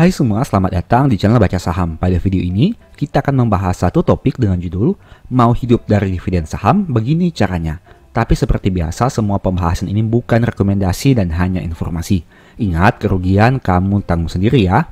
Hai semua, selamat datang di channel Baca Saham. Pada video ini, kita akan membahas satu topik dengan judul Mau hidup dari dividen saham, begini caranya. Tapi seperti biasa, semua pembahasan ini bukan rekomendasi dan hanya informasi. Ingat, kerugian kamu tanggung sendiri ya.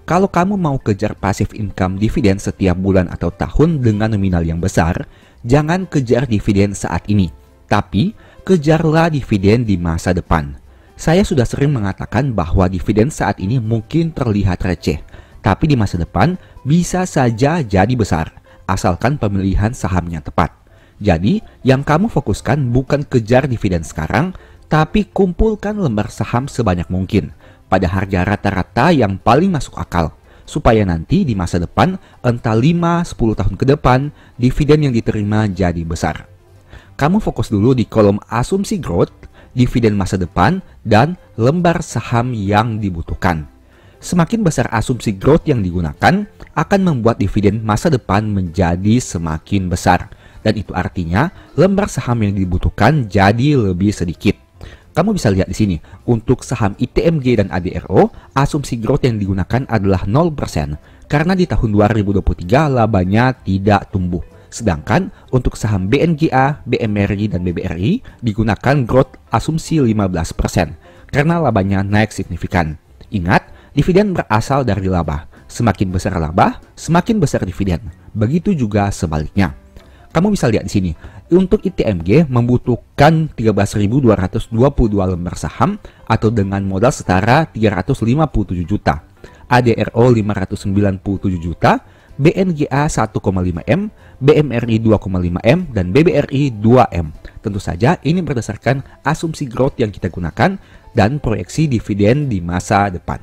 Kalau kamu mau kejar passive income dividen setiap bulan atau tahun dengan nominal yang besar, jangan kejar dividen saat ini. Tapi, kejarlah dividen di masa depan. Saya sudah sering mengatakan bahwa dividen saat ini mungkin terlihat receh, tapi di masa depan bisa saja jadi besar, asalkan pemilihan sahamnya tepat. Jadi, yang kamu fokuskan bukan kejar dividen sekarang, tapi kumpulkan lembar saham sebanyak mungkin, pada harga rata-rata yang paling masuk akal, supaya nanti di masa depan, entah 5-10 tahun ke depan, dividen yang diterima jadi besar. Kamu fokus dulu di kolom asumsi growth, dividen masa depan, dan lembar saham yang dibutuhkan. Semakin besar asumsi growth yang digunakan, akan membuat dividen masa depan menjadi semakin besar. Dan itu artinya, lembar saham yang dibutuhkan jadi lebih sedikit. Kamu bisa lihat di sini, untuk saham ITMG dan ADRO, asumsi growth yang digunakan adalah 0%, karena di tahun 2023 labanya tidak tumbuh. Sedangkan untuk saham BNGA, BMRI, dan BBRI digunakan growth asumsi 15% karena labanya naik signifikan. Ingat, dividen berasal dari laba. Semakin besar laba, semakin besar dividen. Begitu juga sebaliknya. Kamu bisa lihat di sini, untuk ITMG membutuhkan 13.222 lembar saham atau dengan modal setara 357 juta. ADRO 597 juta, BNGA 1,5M, BMRI 2,5M, dan BBRI 2M. Tentu saja ini berdasarkan asumsi growth yang kita gunakan dan proyeksi dividen di masa depan.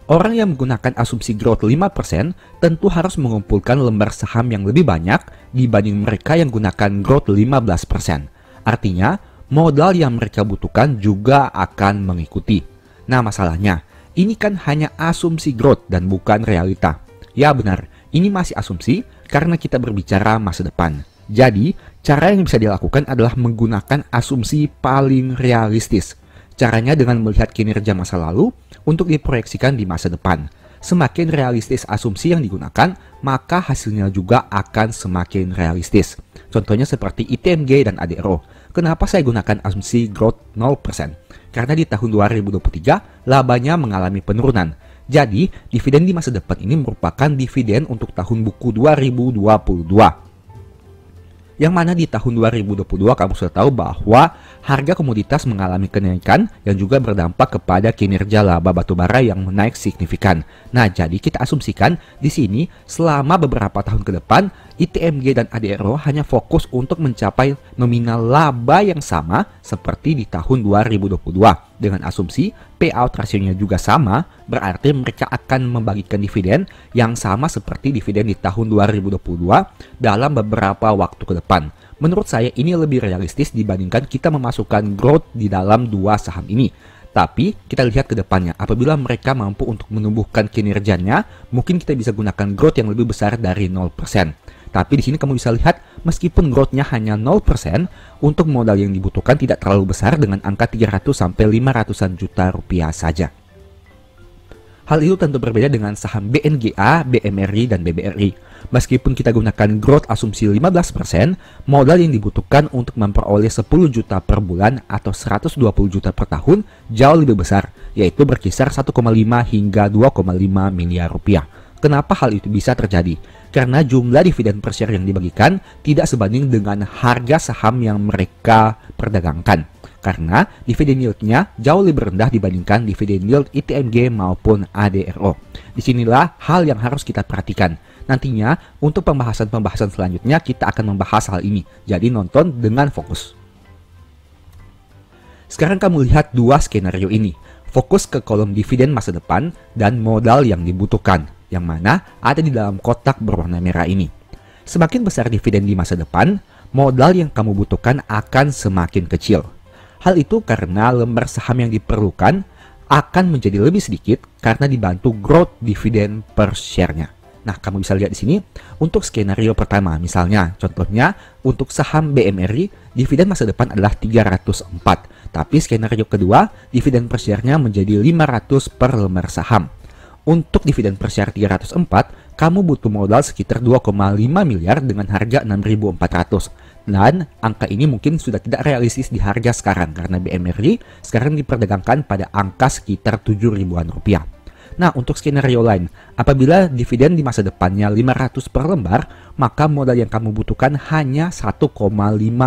Orang yang menggunakan asumsi growth 5% tentu harus mengumpulkan lembar saham yang lebih banyak dibanding mereka yang gunakan growth 15%. Artinya, modal yang mereka butuhkan juga akan mengikuti. Nah, masalahnya, ini kan hanya asumsi growth dan bukan realita. Ya benar, ini masih asumsi karena kita berbicara masa depan. Jadi, cara yang bisa dilakukan adalah menggunakan asumsi paling realistis. Caranya dengan melihat kinerja masa lalu untuk diproyeksikan di masa depan. Semakin realistis asumsi yang digunakan, maka hasilnya juga akan semakin realistis. Contohnya seperti ITMG dan ADRO. Kenapa saya gunakan asumsi growth 0%? Karena di tahun 2023, labanya mengalami penurunan. Jadi, dividen di masa depan ini merupakan dividen untuk tahun buku 2022. Yang mana di tahun 2022 kamu sudah tahu bahwa harga komoditas mengalami kenaikan yang juga berdampak kepada kinerja laba batubara yang naik signifikan. Nah, jadi kita asumsikan di sini selama beberapa tahun ke depan ITMG dan ADRO hanya fokus untuk mencapai nominal laba yang sama seperti di tahun 2022. Dengan asumsi payout rasionya juga sama, berarti mereka akan membagikan dividen yang sama seperti dividen di tahun 2022 dalam beberapa waktu ke depan. Menurut saya ini lebih realistis dibandingkan kita memasukkan growth di dalam dua saham ini. Tapi kita lihat ke depannya, apabila mereka mampu untuk menumbuhkan kinerjanya, mungkin kita bisa gunakan growth yang lebih besar dari 0%. Tapi di sini kamu bisa lihat, meskipun growth-nya hanya 0%, untuk modal yang dibutuhkan tidak terlalu besar dengan angka 300-500an juta rupiah saja. Hal itu tentu berbeda dengan saham BNGA, BMRI, dan BBRI. Meskipun kita gunakan growth asumsi 15%, modal yang dibutuhkan untuk memperoleh 10 juta per bulan atau 120 juta per tahun jauh lebih besar, yaitu berkisar 1,5 hingga 2,5 miliar rupiah. Kenapa hal itu bisa terjadi? Karena jumlah dividen per share yang dibagikan tidak sebanding dengan harga saham yang mereka perdagangkan. Karena dividen yield-nya jauh lebih rendah dibandingkan dividen yield ITMG maupun ADRO. Disinilah hal yang harus kita perhatikan. Nantinya untuk pembahasan-pembahasan selanjutnya kita akan membahas hal ini. Jadi nonton dengan fokus. Sekarang kamu lihat dua skenario ini. Fokus ke kolom dividen masa depan dan modal yang dibutuhkan, yang mana ada di dalam kotak berwarna merah ini. Semakin besar dividen di masa depan, modal yang kamu butuhkan akan semakin kecil. Hal itu karena lembar saham yang diperlukan akan menjadi lebih sedikit karena dibantu growth dividen per share-nya. Nah, kamu bisa lihat di sini untuk skenario pertama, misalnya contohnya untuk saham BMRI, dividen masa depan adalah 304. Tapi skenario kedua, dividen per share-nya menjadi 500 per lembar saham. Untuk dividen per share 304, kamu butuh modal sekitar 2,5 miliar dengan harga 6.400. Dan angka ini mungkin sudah tidak realistis di harga sekarang karena BMRI sekarang diperdagangkan pada angka sekitar 7 ribuan rupiah. Nah, untuk skenario lain, apabila dividen di masa depannya 500 per lembar, maka modal yang kamu butuhkan hanya 1,5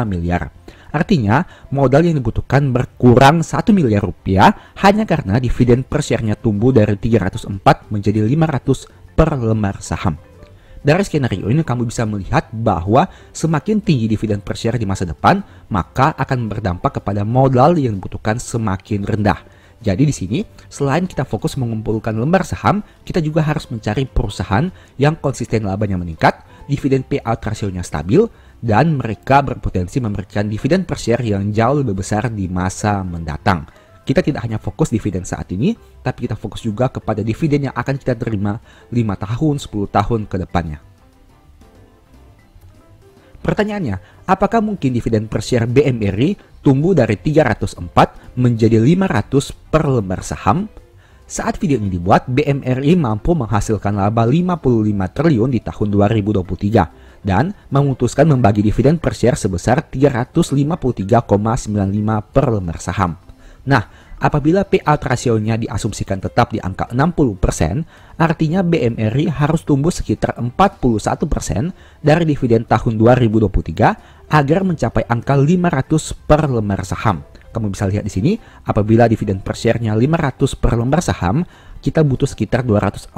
miliar. Artinya, modal yang dibutuhkan berkurang 1 miliar rupiah hanya karena dividen per share-nya tumbuh dari 304 menjadi 500 per lembar saham. Dari skenario ini kamu bisa melihat bahwa semakin tinggi dividen per share di masa depan, maka akan berdampak kepada modal yang dibutuhkan semakin rendah. Jadi di sini, selain kita fokus mengumpulkan lembar saham, kita juga harus mencari perusahaan yang konsisten labanya meningkat, dividen payout rasionya stabil, dan mereka berpotensi memberikan dividen per share yang jauh lebih besar di masa mendatang. Kita tidak hanya fokus dividen saat ini, tapi kita fokus juga kepada dividen yang akan kita terima 5 tahun, 10 tahun ke depannya. Pertanyaannya, apakah mungkin dividen per share BMRI tumbuh dari 304 menjadi 500 per lembar saham? Saat video ini dibuat, BMRI mampu menghasilkan laba 55 triliun di tahun 2023 dan memutuskan membagi dividen per share sebesar 353,95 per lembar saham. Nah, apabila payout rasionya diasumsikan tetap di angka 60%, artinya BMRI harus tumbuh sekitar 41% dari dividen tahun 2023 agar mencapai angka 500 per lembar saham. Kamu bisa lihat di sini, apabila dividen per share-nya 500 per lembar saham, kita butuh sekitar 240.000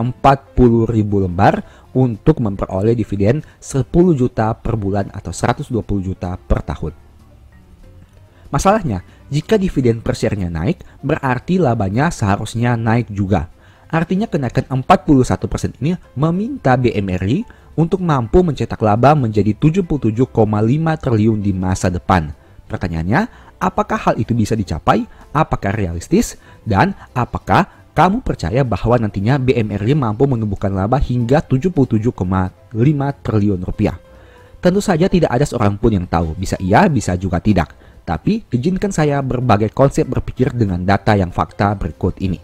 lembar untuk memperoleh dividen 10 juta per bulan atau 120 juta per tahun. Masalahnya, jika dividen per share-nya naik, berarti labanya seharusnya naik juga. Artinya kenaikan 41% ini meminta BMRI untuk mampu mencetak laba menjadi 77,5 triliun di masa depan. Pertanyaannya, apakah hal itu bisa dicapai? Apakah realistis? Dan apakah kamu percaya bahwa nantinya BMRI mampu menumbuhkan laba hingga 77,5 triliun rupiah? Tentu saja tidak ada seorang pun yang tahu, bisa iya, bisa juga tidak. Tapi, izinkan saya berbagai konsep berpikir dengan data yang fakta berikut ini.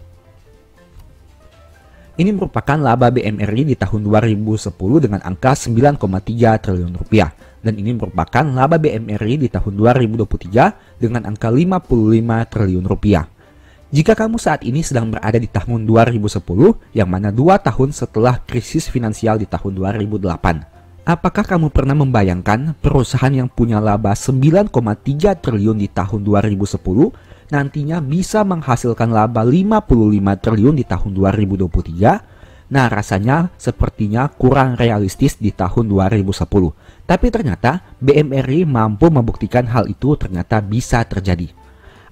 Ini merupakan laba BMRI di tahun 2010 dengan angka 9,3 triliun rupiah. Dan ini merupakan laba BMRI di tahun 2023 dengan angka 55 triliun rupiah. Jika kamu saat ini sedang berada di tahun 2010, yang mana 2 tahun setelah krisis finansial di tahun 2008, apakah kamu pernah membayangkan perusahaan yang punya laba 9,3 triliun di tahun 2010 nantinya bisa menghasilkan laba 55 triliun di tahun 2023? Nah, rasanya sepertinya kurang realistis di tahun 2010. Tapi ternyata BMRI mampu membuktikan hal itu ternyata bisa terjadi.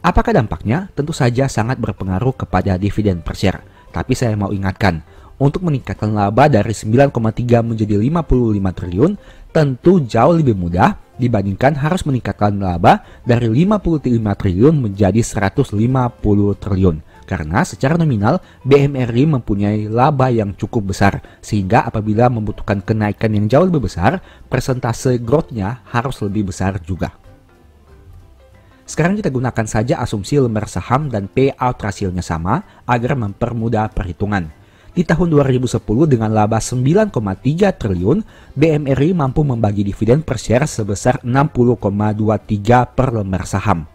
Apakah dampaknya? Tentu saja sangat berpengaruh kepada dividen per share. Tapi saya mau ingatkan, untuk meningkatkan laba dari 9,3 menjadi 55 triliun tentu jauh lebih mudah dibandingkan harus meningkatkan laba dari 55 triliun menjadi 150 triliun. Karena secara nominal BMRI mempunyai laba yang cukup besar, sehingga apabila membutuhkan kenaikan yang jauh lebih besar, persentase growth-nya harus lebih besar juga. Sekarang kita gunakan saja asumsi lembar saham dan payout rasionya sama agar mempermudah perhitungan. Di tahun 2010 dengan laba 9,3 triliun, BMRI mampu membagi dividen per share sebesar 60,23 per lembar saham.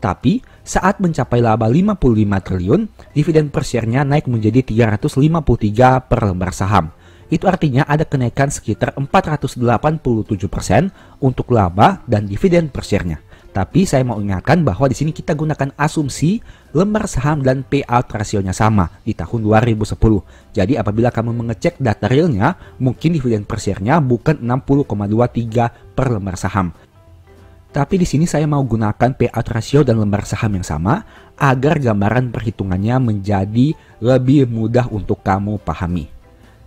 Tapi, saat mencapai laba 55 triliun, dividen per share-nya naik menjadi 353 per lembar saham. Itu artinya ada kenaikan sekitar 487% untuk laba dan dividen per share-nya. Tapi saya mau ingatkan bahwa di sini kita gunakan asumsi lembar saham dan payout rasionya sama di tahun 2010. Jadi apabila kamu mengecek data realnya, mungkin dividen per share-nya bukan 60,23 per lembar saham. Tapi di sini saya mau gunakan payout rasio dan lembar saham yang sama agar gambaran perhitungannya menjadi lebih mudah untuk kamu pahami.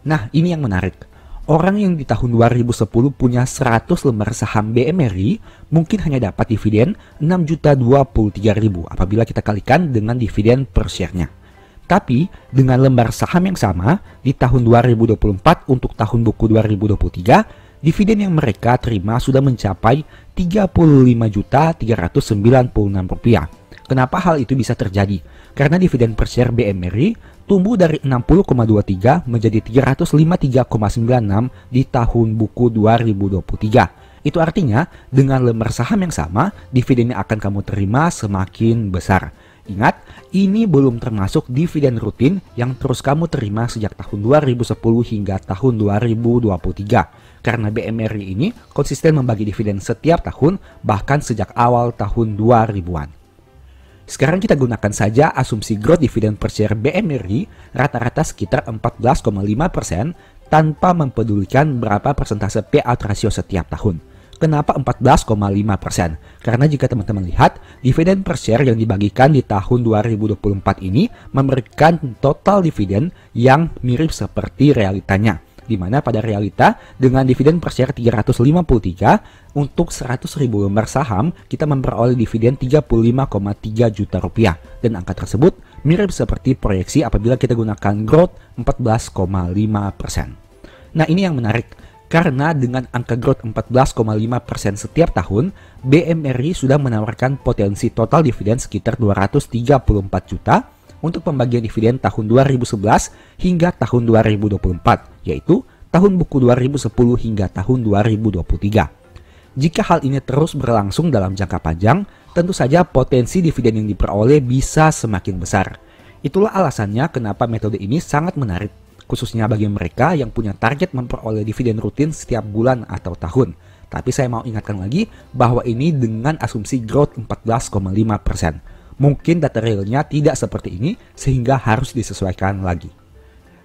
Nah, ini yang menarik. Orang yang di tahun 2010 punya 100 lembar saham BMRI mungkin hanya dapat dividen 6.023.000 apabila kita kalikan dengan dividen per share-nya. Tapi dengan lembar saham yang sama di tahun 2024 untuk tahun buku 2023, dividen yang mereka terima sudah mencapai Rp35.396. Kenapa hal itu bisa terjadi? karena dividen per share BMRI tumbuh dari 60,23 menjadi 353,96 di tahun buku 2023. Itu artinya dengan lembar saham yang sama, dividen yang akan kamu terima semakin besar. Ingat, ini belum termasuk dividen rutin yang terus kamu terima sejak tahun 2010 hingga tahun 2023. Karena BMRI ini konsisten membagi dividen setiap tahun, bahkan sejak awal tahun 2000-an. Sekarang kita gunakan saja asumsi growth dividen per share BMRI rata-rata sekitar 14,5% tanpa mempedulikan berapa persentase payout ratio setiap tahun. Kenapa 14,5%? Karena jika teman-teman lihat, dividen per share yang dibagikan di tahun 2024 ini memberikan total dividen yang mirip seperti realitanya. Di mana pada realita dengan dividen per share 353 untuk 100.000 lembar saham kita memperoleh dividen 35,3 juta rupiah, dan angka tersebut mirip seperti proyeksi apabila kita gunakan growth 14,5%. Nah, ini yang menarik karena dengan angka growth 14,5% setiap tahun, BMRI sudah menawarkan potensi total dividen sekitar 234 juta untuk pembagian dividen tahun 2011 hingga tahun 2024, yaitu tahun buku 2010 hingga tahun 2023. Jika hal ini terus berlangsung dalam jangka panjang, tentu saja potensi dividen yang diperoleh bisa semakin besar. Itulah alasannya kenapa metode ini sangat menarik, khususnya bagi mereka yang punya target memperoleh dividen rutin setiap bulan atau tahun. Tapi saya mau ingatkan lagi bahwa ini dengan asumsi growth 14,5%. Mungkin data realnya tidak seperti ini sehingga harus disesuaikan lagi.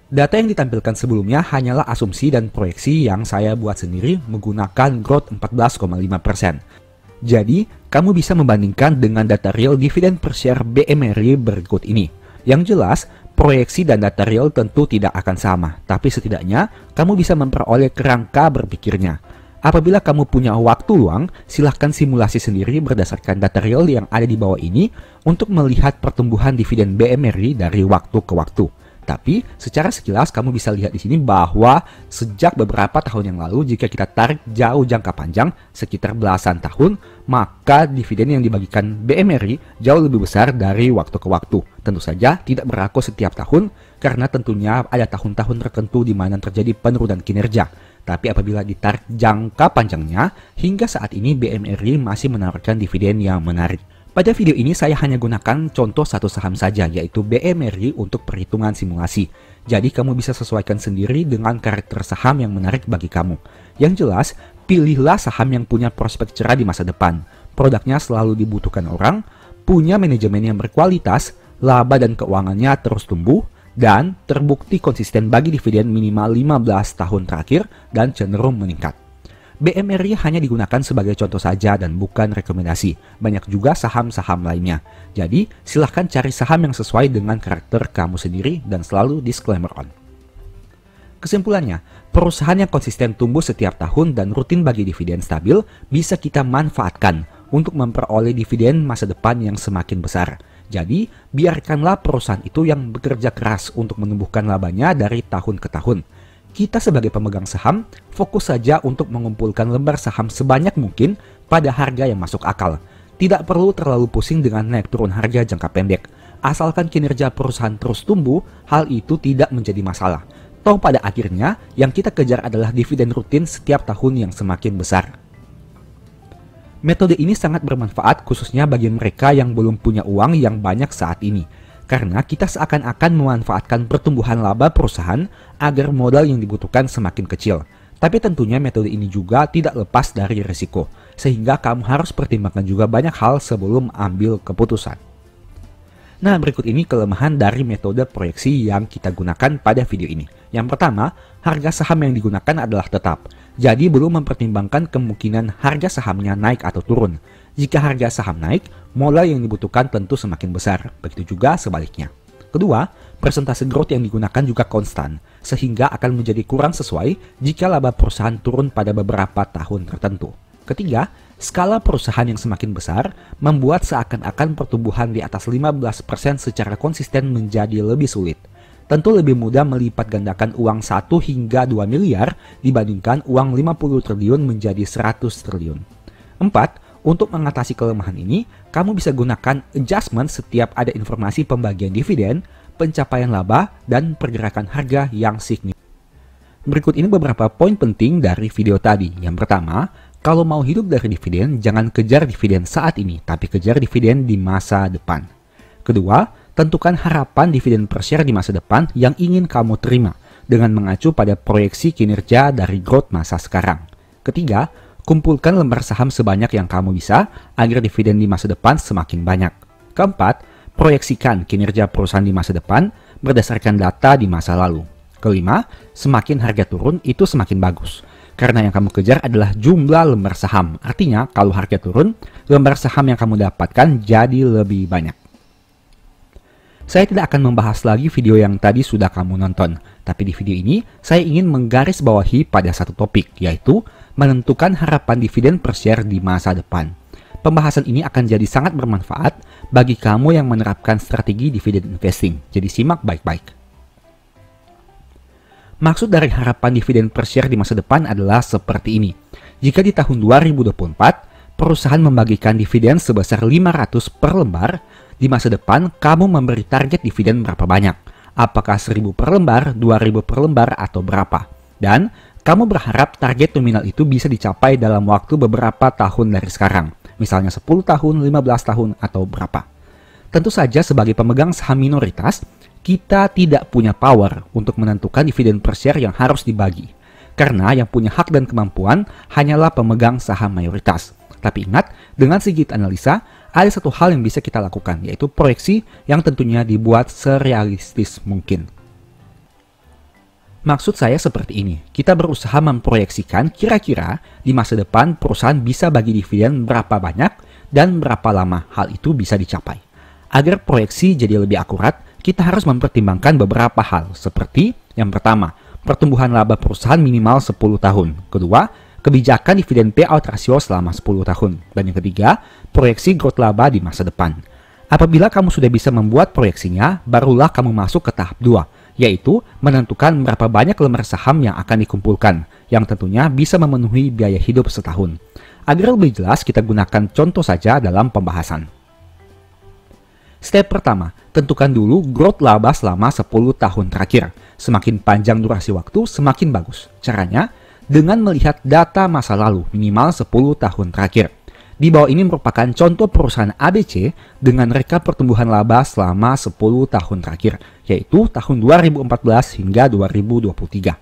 Data yang ditampilkan sebelumnya hanyalah asumsi dan proyeksi yang saya buat sendiri menggunakan growth 14,5%. Jadi, kamu bisa membandingkan dengan data real dividen per share BMRI berikut ini. Yang jelas, proyeksi dan data real tentu tidak akan sama, tapi setidaknya kamu bisa memperoleh kerangka berpikirnya. Apabila kamu punya waktu luang, silahkan simulasi sendiri berdasarkan data real yang ada di bawah ini untuk melihat pertumbuhan dividen BMRI dari waktu ke waktu. Tapi secara sekilas kamu bisa lihat di sini bahwa sejak beberapa tahun yang lalu jika kita tarik jauh jangka panjang sekitar belasan tahun, maka dividen yang dibagikan BMRI jauh lebih besar dari waktu ke waktu. Tentu saja tidak berlaku setiap tahun karena tentunya ada tahun-tahun tertentu di mana terjadi penurunan kinerja. Tapi apabila ditarik jangka panjangnya, hingga saat ini BMRI masih menawarkan dividen yang menarik. Pada video ini saya hanya gunakan contoh satu saham saja, yaitu BMRI untuk perhitungan simulasi. Jadi kamu bisa sesuaikan sendiri dengan karakter saham yang menarik bagi kamu. Yang jelas, pilihlah saham yang punya prospek cerah di masa depan. Produknya selalu dibutuhkan orang, punya manajemen yang berkualitas, laba dan keuangannya terus tumbuh, dan terbukti konsisten bagi dividen minimal 15 tahun terakhir dan cenderung meningkat. BMRI hanya digunakan sebagai contoh saja dan bukan rekomendasi. Banyak juga saham-saham lainnya. Jadi, silahkan cari saham yang sesuai dengan karakter kamu sendiri dan selalu disclaimer on. Kesimpulannya, perusahaan yang konsisten tumbuh setiap tahun dan rutin bagi dividen stabil bisa kita manfaatkan untuk memperoleh dividen masa depan yang semakin besar. Jadi, biarkanlah perusahaan itu yang bekerja keras untuk menumbuhkan labanya dari tahun ke tahun. Kita sebagai pemegang saham, fokus saja untuk mengumpulkan lembar saham sebanyak mungkin pada harga yang masuk akal. Tidak perlu terlalu pusing dengan naik turun harga jangka pendek. Asalkan kinerja perusahaan terus tumbuh, hal itu tidak menjadi masalah. Toh pada akhirnya, yang kita kejar adalah dividen rutin setiap tahun yang semakin besar. Metode ini sangat bermanfaat khususnya bagi mereka yang belum punya uang yang banyak saat ini. Karena kita seakan-akan memanfaatkan pertumbuhan laba perusahaan agar modal yang dibutuhkan semakin kecil. Tapi tentunya metode ini juga tidak lepas dari risiko. Sehingga kamu harus pertimbangkan juga banyak hal sebelum ambil keputusan. Nah, berikut ini kelemahan dari metode proyeksi yang kita gunakan pada video ini. Yang pertama, harga saham yang digunakan adalah tetap. Jadi belum mempertimbangkan kemungkinan harga sahamnya naik atau turun. Jika harga saham naik, modal yang dibutuhkan tentu semakin besar. Begitu juga sebaliknya. Kedua, persentase growth yang digunakan juga konstan, sehingga akan menjadi kurang sesuai jika laba perusahaan turun pada beberapa tahun tertentu. Ketiga, skala perusahaan yang semakin besar membuat seakan-akan pertumbuhan di atas 15% secara konsisten menjadi lebih sulit. Tentu lebih mudah melipat gandakan uang 1 hingga 2 miliar dibandingkan uang 50 triliun menjadi 100 triliun. 4. Untuk mengatasi kelemahan ini, kamu bisa gunakan adjustment setiap ada informasi pembagian dividen, pencapaian laba, dan pergerakan harga yang signifikan. Berikut ini beberapa poin penting dari video tadi. Yang pertama, kalau mau hidup dari dividen, jangan kejar dividen saat ini, tapi kejar dividen di masa depan. Kedua, tentukan harapan dividen per share di masa depan yang ingin kamu terima dengan mengacu pada proyeksi kinerja dari growth masa sekarang. Ketiga, kumpulkan lembar saham sebanyak yang kamu bisa agar dividen di masa depan semakin banyak. Keempat, proyeksikan kinerja perusahaan di masa depan berdasarkan data di masa lalu. Kelima, semakin harga turun itu semakin bagus. Karena yang kamu kejar adalah jumlah lembar saham. Artinya, kalau harga turun, lembar saham yang kamu dapatkan jadi lebih banyak. Saya tidak akan membahas lagi video yang tadi sudah kamu nonton. Tapi di video ini, saya ingin menggarisbawahi pada satu topik, yaitu menentukan harapan dividen per share di masa depan. Pembahasan ini akan jadi sangat bermanfaat bagi kamu yang menerapkan strategi dividen investing. Jadi simak baik-baik. Maksud dari harapan dividen per share di masa depan adalah seperti ini. Jika di tahun 2024, perusahaan membagikan dividen sebesar 500 per lembar, di masa depan kamu memberi target dividen berapa banyak? Apakah 1000 per lembar, 2000 per lembar, atau berapa? Dan kamu berharap target nominal itu bisa dicapai dalam waktu beberapa tahun dari sekarang. Misalnya 10 tahun, 15 tahun, atau berapa? Tentu saja sebagai pemegang saham minoritas, kita tidak punya power untuk menentukan dividen per share yang harus dibagi. Karena yang punya hak dan kemampuan hanyalah pemegang saham mayoritas. Tapi ingat, dengan sedikit analisa, ada satu hal yang bisa kita lakukan, yaitu proyeksi yang tentunya dibuat serealistis mungkin. Maksud saya seperti ini, kita berusaha memproyeksikan kira-kira di masa depan perusahaan bisa bagi dividen berapa banyak dan berapa lama hal itu bisa dicapai. Agar proyeksi jadi lebih akurat, kita harus mempertimbangkan beberapa hal, seperti yang pertama, pertumbuhan laba perusahaan minimal 10 tahun. Kedua, kebijakan dividen payout ratio selama 10 tahun. Dan yang ketiga, proyeksi growth laba di masa depan. Apabila kamu sudah bisa membuat proyeksinya, barulah kamu masuk ke tahap 2, yaitu menentukan berapa banyak lembar saham yang akan dikumpulkan, yang tentunya bisa memenuhi biaya hidup setahun. Agar lebih jelas, kita gunakan contoh saja dalam pembahasan. Step pertama, tentukan dulu growth laba selama 10 tahun terakhir. Semakin panjang durasi waktu, semakin bagus. Caranya, dengan melihat data masa lalu minimal 10 tahun terakhir. Di bawah ini merupakan contoh perusahaan ABC dengan rekap pertumbuhan laba selama 10 tahun terakhir, yaitu tahun 2014 hingga 2023.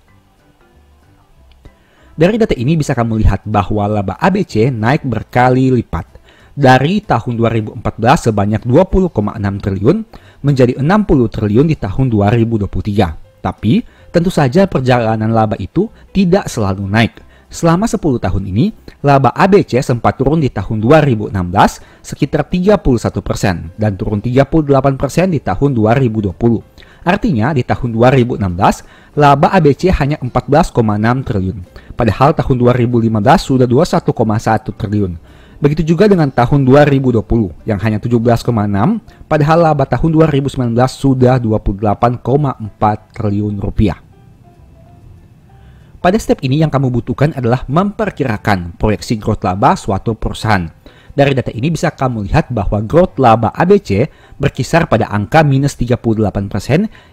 Dari data ini bisa kamu lihat bahwa laba ABC naik berkali lipat. Dari tahun 2014 sebanyak 20,6 triliun menjadi 60 triliun di tahun 2023. Tapi, tentu saja perjalanan laba itu tidak selalu naik. Selama 10 tahun ini, laba ABC sempat turun di tahun 2016 sekitar 31% dan turun 38% di tahun 2020. Artinya, di tahun 2016, laba ABC hanya 14,6 triliun. Padahal tahun 2015 sudah 21,1 triliun. Begitu juga dengan tahun 2020 yang hanya 17,6, padahal laba tahun 2019 sudah 28,4 triliun rupiah. Pada step ini yang kamu butuhkan adalah memperkirakan proyeksi growth laba suatu perusahaan. Dari data ini bisa kamu lihat bahwa growth laba ABC berkisar pada angka minus 38%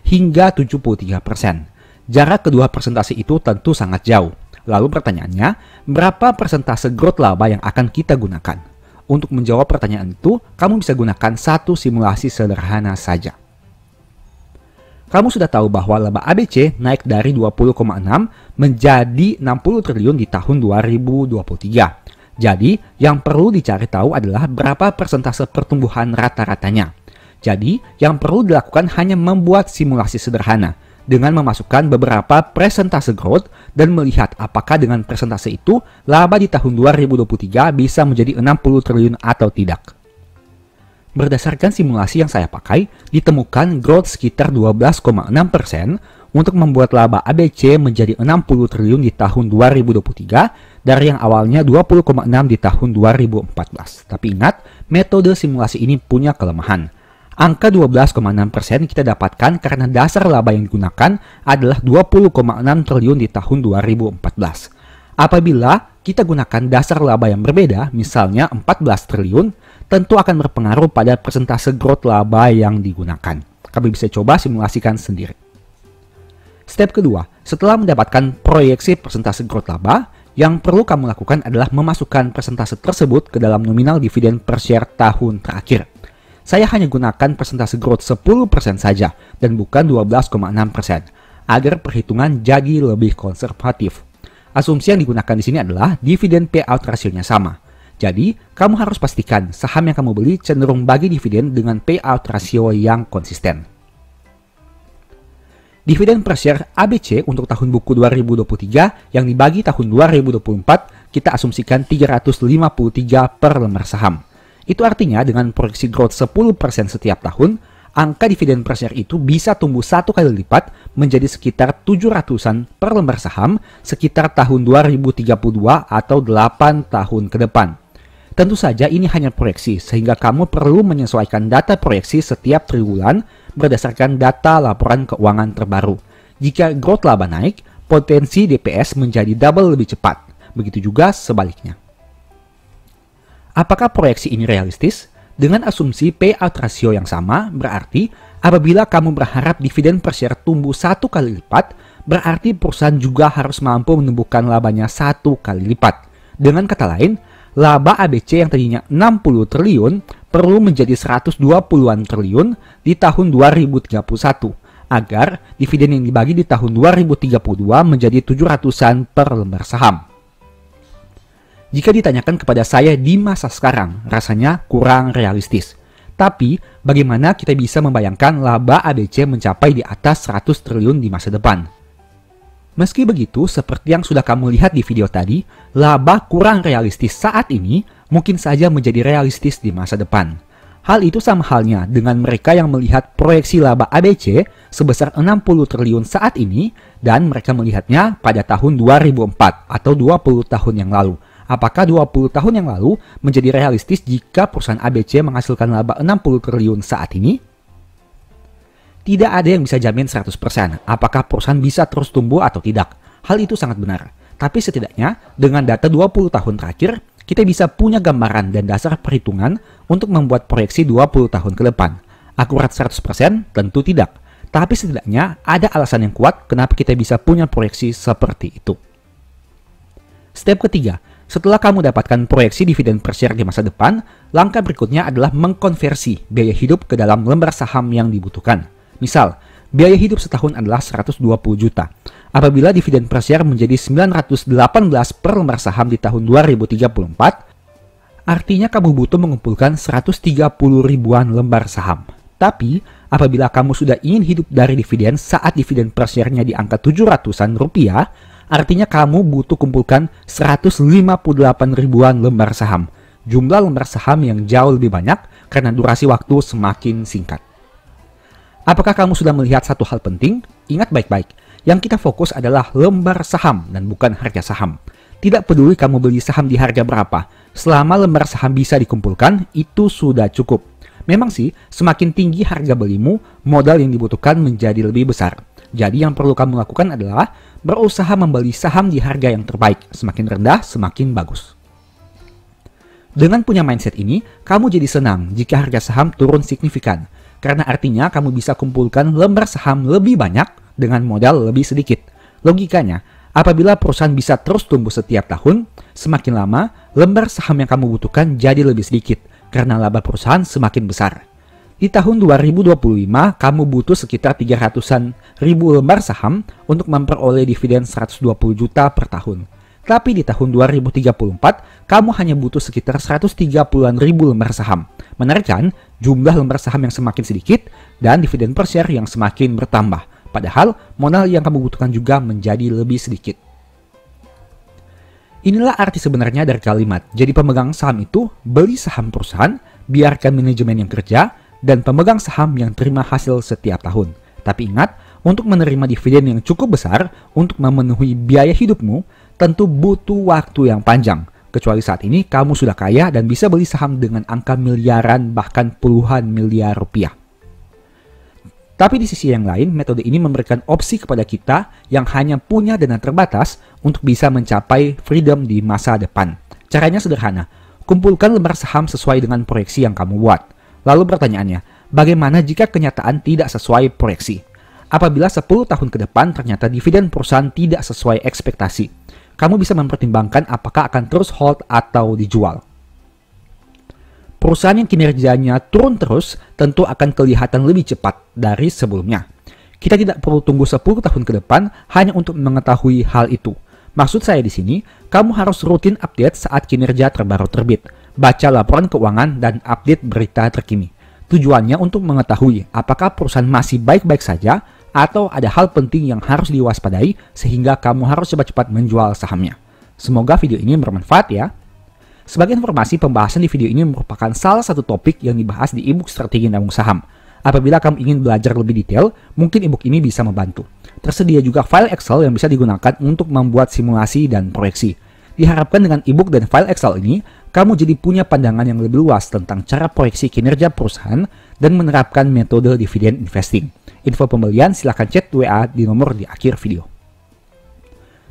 hingga 73%. Jarak kedua presentasi itu tentu sangat jauh. Lalu pertanyaannya, berapa persentase growth laba yang akan kita gunakan? Untuk menjawab pertanyaan itu, kamu bisa gunakan satu simulasi sederhana saja. Kamu sudah tahu bahwa laba ABC naik dari 20,6 menjadi 60 triliun di tahun 2023. Jadi, yang perlu dicari tahu adalah berapa persentase pertumbuhan rata-ratanya. Jadi, yang perlu dilakukan hanya membuat simulasi sederhana dengan memasukkan beberapa persentase growth dan melihat apakah dengan persentase itu laba di tahun 2023 bisa menjadi 60 triliun atau tidak. Berdasarkan simulasi yang saya pakai, ditemukan growth sekitar 12,6% untuk membuat laba ABC menjadi 60 triliun di tahun 2023 dari yang awalnya 20,6 di tahun 2014. Tapi ingat, metode simulasi ini punya kelemahan. Angka 12,6% kita dapatkan karena dasar laba yang digunakan adalah 20,6 triliun di tahun 2014. Apabila kita gunakan dasar laba yang berbeda, misalnya 14 triliun, tentu akan berpengaruh pada persentase growth laba yang digunakan. Kamu bisa coba simulasikan sendiri. Step kedua, setelah mendapatkan proyeksi persentase growth laba, yang perlu kamu lakukan adalah memasukkan persentase tersebut ke dalam nominal dividen per share tahun terakhir. Saya hanya gunakan persentase growth 10% saja dan bukan 12,6%, agar perhitungan jadi lebih konservatif. Asumsi yang digunakan di sini adalah dividen payout rasionya sama. Jadi, kamu harus pastikan saham yang kamu beli cenderung bagi dividen dengan payout rasio yang konsisten. Dividen per share ABC untuk tahun buku 2023 yang dibagi tahun 2024 kita asumsikan 353 per lembar saham. Itu artinya dengan proyeksi growth 10% setiap tahun, angka dividen per share itu bisa tumbuh 1 kali lipat menjadi sekitar 700-an per lembar saham sekitar tahun 2032 atau 8 tahun ke depan. Tentu saja ini hanya proyeksi, sehingga kamu perlu menyesuaikan data proyeksi setiap triwulan berdasarkan data laporan keuangan terbaru. Jika growth laba naik, potensi DPS menjadi double lebih cepat. Begitu juga sebaliknya. Apakah proyeksi ini realistis? Dengan asumsi payout rasio yang sama, berarti apabila kamu berharap dividen per share tumbuh 1 kali lipat, berarti perusahaan juga harus mampu menumbuhkan labanya 1 kali lipat. Dengan kata lain, laba ABC yang tadinya 60 triliun perlu menjadi 120-an triliun di tahun 2031, agar dividen yang dibagi di tahun 2032 menjadi 700-an per lembar saham. Jika ditanyakan kepada saya di masa sekarang, rasanya kurang realistis. Tapi, bagaimana kita bisa membayangkan laba ABC mencapai di atas 100 triliun di masa depan? Meski begitu, seperti yang sudah kamu lihat di video tadi, laba kurang realistis saat ini mungkin saja menjadi realistis di masa depan. Hal itu sama halnya dengan mereka yang melihat proyeksi laba ABC sebesar 60 triliun saat ini dan mereka melihatnya pada tahun 2004 atau 20 tahun yang lalu. Apakah 20 tahun yang lalu menjadi realistis jika perusahaan ABC menghasilkan laba 60 triliun saat ini? Tidak ada yang bisa jamin 100% apakah perusahaan bisa terus tumbuh atau tidak. Hal itu sangat benar. Tapi setidaknya dengan data 20 tahun terakhir, kita bisa punya gambaran dan dasar perhitungan untuk membuat proyeksi 20 tahun ke depan. Akurat 100% tentu tidak. Tapi setidaknya ada alasan yang kuat kenapa kita bisa punya proyeksi seperti itu. Step ketiga. Setelah kamu dapatkan proyeksi dividen per share di masa depan, langkah berikutnya adalah mengkonversi biaya hidup ke dalam lembar saham yang dibutuhkan. Misal, biaya hidup setahun adalah 120 juta. Apabila dividen per share menjadi 918 per lembar saham di tahun 2034, artinya kamu butuh mengumpulkan 130 ribuan lembar saham. Tapi, apabila kamu sudah ingin hidup dari dividen saat dividen per share-nya di angka 700-an rupiah, artinya kamu butuh kumpulkan 158 ribuan lembar saham. Jumlah lembar saham yang jauh lebih banyak karena durasi waktu semakin singkat. Apakah kamu sudah melihat satu hal penting? Ingat baik-baik, yang kita fokus adalah lembar saham dan bukan harga saham. Tidak peduli kamu beli saham di harga berapa, selama lembar saham bisa dikumpulkan, itu sudah cukup. Memang sih, semakin tinggi harga belimu, modal yang dibutuhkan menjadi lebih besar. Jadi yang perlu kamu lakukan adalah berusaha membeli saham di harga yang terbaik. Semakin rendah, semakin bagus. Dengan punya mindset ini, kamu jadi senang jika harga saham turun signifikan. Karena artinya kamu bisa kumpulkan lembar saham lebih banyak dengan modal lebih sedikit. Logikanya, apabila perusahaan bisa terus tumbuh setiap tahun, semakin lama lembar saham yang kamu butuhkan jadi lebih sedikit. Karena laba perusahaan semakin besar. Di tahun 2025, kamu butuh sekitar 300-an ribu lembar saham untuk memperoleh dividen 120 juta per tahun. Tapi di tahun 2034, kamu hanya butuh sekitar 130-an ribu lembar saham. Menarik kan? Jumlah lembar saham yang semakin sedikit dan dividen per share yang semakin bertambah. Padahal, modal yang kamu butuhkan juga menjadi lebih sedikit. Inilah arti sebenarnya dari kalimat, jadi pemegang saham itu beli saham perusahaan, biarkan manajemen yang kerja, dan pemegang saham yang terima hasil setiap tahun. Tapi ingat, untuk menerima dividen yang cukup besar untuk memenuhi biaya hidupmu, tentu butuh waktu yang panjang. Kecuali saat ini kamu sudah kaya dan bisa beli saham dengan angka miliaran bahkan puluhan miliar rupiah. Tapi di sisi yang lain, metode ini memberikan opsi kepada kita yang hanya punya dana terbatas untuk bisa mencapai freedom di masa depan. Caranya sederhana, kumpulkan lembar saham sesuai dengan proyeksi yang kamu buat. Lalu pertanyaannya, bagaimana jika kenyataan tidak sesuai proyeksi? Apabila 10 tahun ke depan ternyata dividen perusahaan tidak sesuai ekspektasi, kamu bisa mempertimbangkan apakah akan terus hold atau dijual. Perusahaan yang kinerjanya turun terus tentu akan kelihatan lebih cepat dari sebelumnya. Kita tidak perlu tunggu 10 tahun ke depan hanya untuk mengetahui hal itu. Maksud saya di sini, kamu harus rutin update saat kinerja terbaru terbit, baca laporan keuangan dan update berita terkini. Tujuannya untuk mengetahui apakah perusahaan masih baik-baik saja atau ada hal penting yang harus diwaspadai sehingga kamu harus cepat-cepat menjual sahamnya. Semoga video ini bermanfaat ya. Sebagai informasi, pembahasan di video ini merupakan salah satu topik yang dibahas di ebook Strategi Nabung Saham. Apabila kamu ingin belajar lebih detail, mungkin ebook ini bisa membantu. Tersedia juga file Excel yang bisa digunakan untuk membuat simulasi dan proyeksi. Diharapkan dengan ebook dan file Excel ini, kamu jadi punya pandangan yang lebih luas tentang cara proyeksi kinerja perusahaan dan menerapkan metode dividen investing. Info pembelian silahkan chat WA di nomor di akhir video.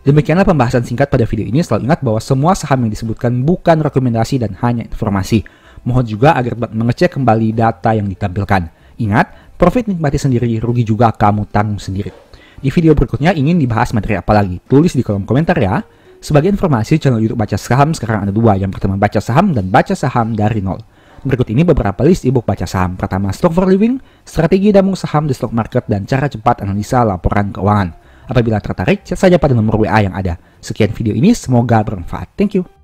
Demikianlah pembahasan singkat pada video ini. Selalu ingat bahwa semua saham yang disebutkan bukan rekomendasi dan hanya informasi. Mohon juga agar mengecek kembali data yang ditampilkan. Ingat, profit nikmati sendiri, rugi juga kamu tanggung sendiri. Di video berikutnya ingin dibahas materi apa lagi? Tulis di kolom komentar ya. Sebagai informasi, channel YouTube Baca Saham sekarang ada dua. Yang pertama Baca Saham dan Baca Saham dari Nol. Berikut ini beberapa list ebook Baca Saham. Pertama, Stock for Living, Strategi Nabung Saham di Stock Market, dan Cara Cepat Analisa Laporan Keuangan. Apabila tertarik, chat saja pada nomor WA yang ada. Sekian video ini, semoga bermanfaat. Thank you.